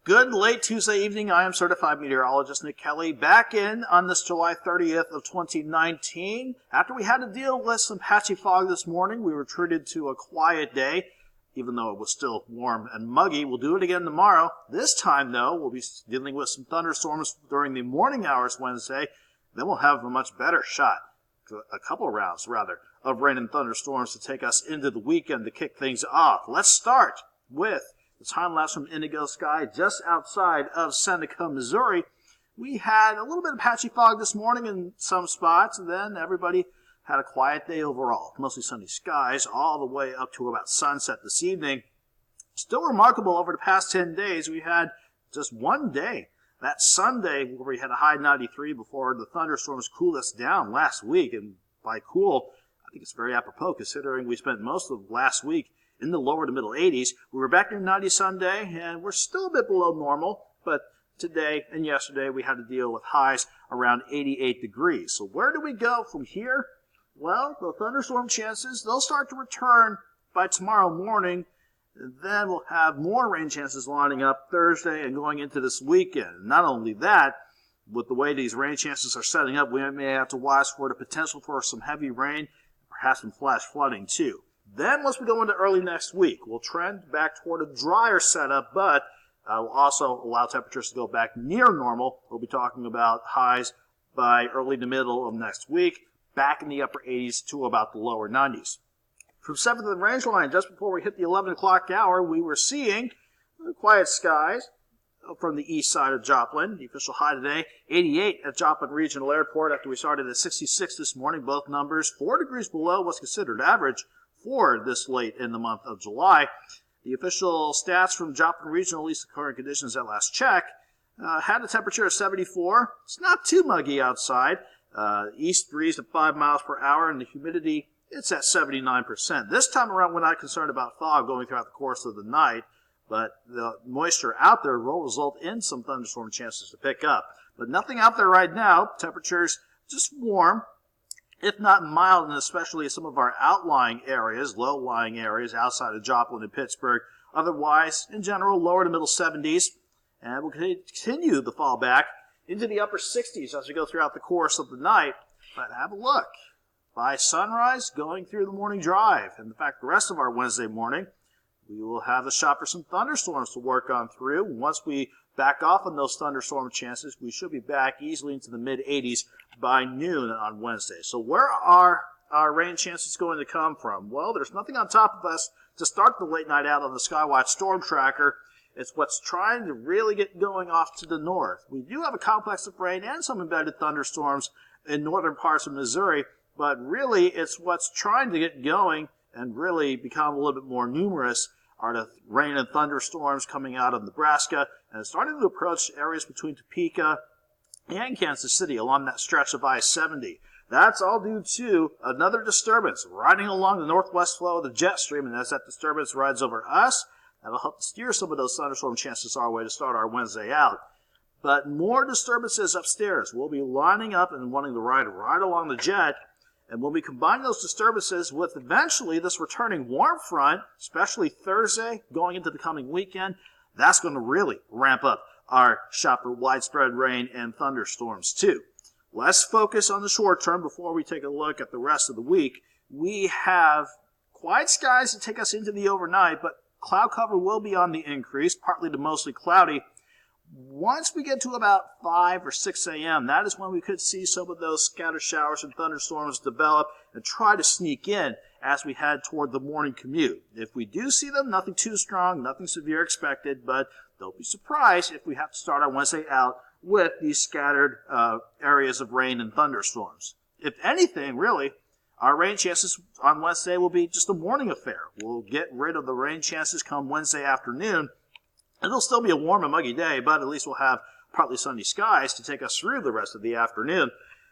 Good late Tuesday evening. I am certified meteorologist Nick Kelly back in on this July 30th of 2019. After we had to deal with some patchy fog this morning, we were treated to a quiet day, even though it was still warm and muggy. We'll do it again tomorrow. This time, though, we'll be dealing with some thunderstorms during the morning hours Wednesday. Then we'll have a much better shot, a couple rounds, rather, of rain and thunderstorms to take us into the weekend to kick things off. Let's start with the time-lapse from Indigo Sky just outside of Seneca, Missouri. We had a little bit of patchy fog this morning in some spots, and then everybody had a quiet day overall. Mostly sunny skies all the way up to about sunset this evening. Still remarkable, over the past 10 days, we had just one day, that Sunday, where we had a high 93 before the thunderstorms cooled us down last week. And by cool, I think it's very apropos considering we spent most of last week in the lower to middle 80s. We were back near 90 Sunday, and we're still a bit below normal, but today and yesterday we had to deal with highs around 88 degrees. So where do we go from here? Well, the thunderstorm chances, they'll start to return by tomorrow morning, and then we'll have more rain chances lining up Thursday and going into this weekend. Not only that, with the way these rain chances are setting up, we may have to watch for the potential for some heavy rain, perhaps some flash flooding too. Then, once we go into early next week, we'll trend back toward a drier setup, but we'll also allow temperatures to go back near normal. We'll be talking about highs by early to middle of next week, back in the upper 80s to about the lower 90s. From 7th and range line, just before we hit the 11 o'clock hour, we were seeing quiet skies from the east side of Joplin. The official high today, 88 at Joplin Regional Airport after we started at 66 this morning. Both numbers 4 degrees below what's considered average for this late in the month of July. The official stats from Joplin Regional, at least the current conditions at last check, had a temperature of 74. It's not too muggy outside. East breeze at 5 miles per hour, and the humidity, it's at 79%. This time around, we're not concerned about fog going throughout the course of the night, but the moisture out there will result in some thunderstorm chances to pick up. But nothing out there right now. Temperatures just warm, if not mild, and especially some of our outlying areas, low-lying areas outside of Joplin and Pittsburgh. Otherwise, in general, lower to middle 70s. And we'll continue the fall back into the upper 60s as we go throughout the course of the night. But have a look. By sunrise, going through the morning drive, and in fact, the rest of our Wednesday morning, we will have a shot for some thunderstorms to work on through. Once we back off on those thunderstorm chances, we should be back easily into the mid-80s by noon on Wednesday. So where are our rain chances going to come from? Well, there's nothing on top of us to start the late night out on the Skywatch Storm Tracker. It's what's trying to really get going off to the north. We do have a complex of rain and some embedded thunderstorms in northern parts of Missouri, but really it's what's trying to get going and really become a little bit more numerous are the rain and thunderstorms coming out of Nebraska and starting to approach areas between Topeka and Kansas City along that stretch of I-70. That's all due to another disturbance riding along the northwest flow of the jet stream, and as that disturbance rides over us, that'll help steer some of those thunderstorm chances our way to start our Wednesday out. But more disturbances upstairs. We'll be lining up and wanting to ride right along the jet. And when we combine those disturbances with eventually this returning warm front, especially Thursday going into the coming weekend, that's going to really ramp up our shot for widespread rain and thunderstorms too. Let's focus on the short term before we take a look at the rest of the week. We have quiet skies to take us into the overnight, but cloud cover will be on the increase, partly to mostly cloudy. Once we get to about 5 or 6 a.m., that is when we could see some of those scattered showers and thunderstorms develop and try to sneak in as we head toward the morning commute. If we do see them, nothing too strong, nothing severe expected, but don't be surprised if we have to start our Wednesday out with these scattered areas of rain and thunderstorms. If anything, really, our rain chances on Wednesday will be just a morning affair. We'll get rid of the rain chances come Wednesday afternoon. It'll still be a warm and muggy day, but at least we'll have partly sunny skies to take us through the rest of the afternoon.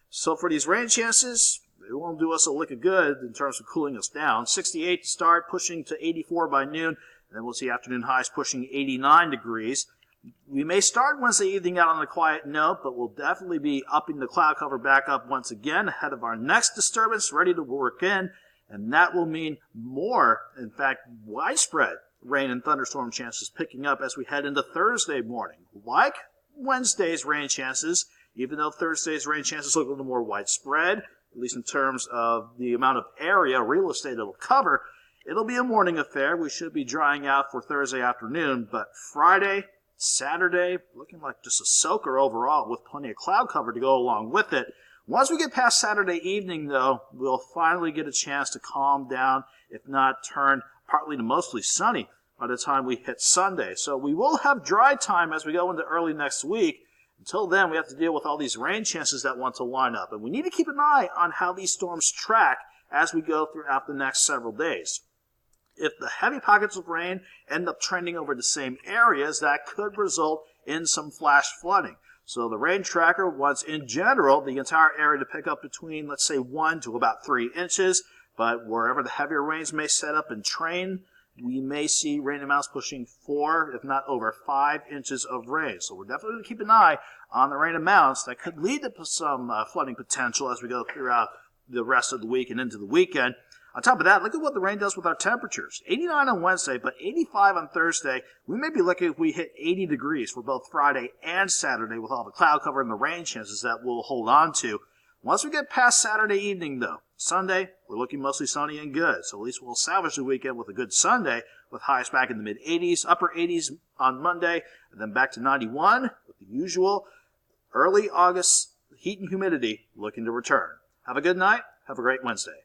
So for these rain chances, it won't do us a lick of good in terms of cooling us down. 68 to start, pushing to 84 by noon, and then we'll see afternoon highs pushing 89 degrees. We may start Wednesday evening out on a quiet note, but we'll definitely be upping the cloud cover back up once again ahead of our next disturbance ready to work in, and that will mean more, in fact, widespread rain and thunderstorm chances picking up as we head into Thursday morning. Like Wednesday's rain chances, even though Thursday's rain chances look a little more widespread, at least in terms of the amount of area, real estate it'll cover, it'll be a morning affair. We should be drying out for Thursday afternoon, but Friday, Saturday, looking like just a soaker overall with plenty of cloud cover to go along with it. Once we get past Saturday evening, though, we'll finally get a chance to calm down, if not turn partly to mostly sunny by the time we hit Sunday. So we will have dry time as we go into early next week. Until then, we have to deal with all these rain chances that want to line up. And we need to keep an eye on how these storms track as we go throughout the next several days. If the heavy pockets of rain end up trending over the same areas, that could result in some flash flooding. So the rain tracker wants, in general, the entire area to pick up between, let's say, 1 to about 3 inches. But wherever the heavier rains may set up and train, we may see rain amounts pushing 4, if not over 5 inches of rain. So we're definitely going to keep an eye on the rain amounts that could lead to some flooding potential as we go throughout the rest of the week and into the weekend. On top of that, look at what the rain does with our temperatures. 89 on Wednesday, but 85 on Thursday. We may be lucky if we hit 80 degrees for both Friday and Saturday with all the cloud cover and the rain chances that we'll hold on to. Once we get past Saturday evening, though, Sunday, we're looking mostly sunny and good. So at least we'll salvage the weekend with a good Sunday with highs back in the mid-80s, upper 80s on Monday, and then back to 91 with the usual early August heat and humidity looking to return. Have a good night. Have a great Wednesday.